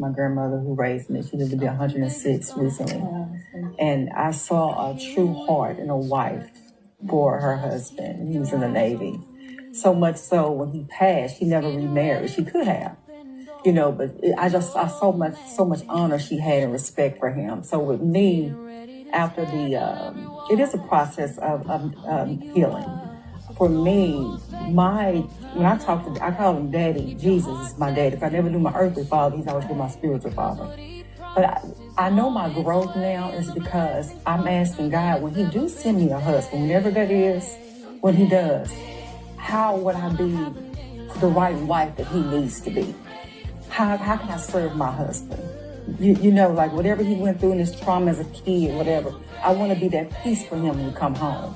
my grandmother who raised me. She lived to be 106 recently. And I saw a true heart in a wife for her husband. He was in the Navy. So much so when he passed, she never remarried. She could have, but I saw so much honor she had and respect for him. So with me, after it is a process of healing. For me, when I I call him Daddy. Jesus is my daddy. If I never knew my earthly father, he's always been my spiritual father. But I know my growth now is because I'm asking God, when he do send me a husband, whenever that is, when he does, how would I be the right wife that he needs to be? How can I serve my husband? Like whatever he went through in his trauma as a kid, whatever, I want to be that peace for him when he come home.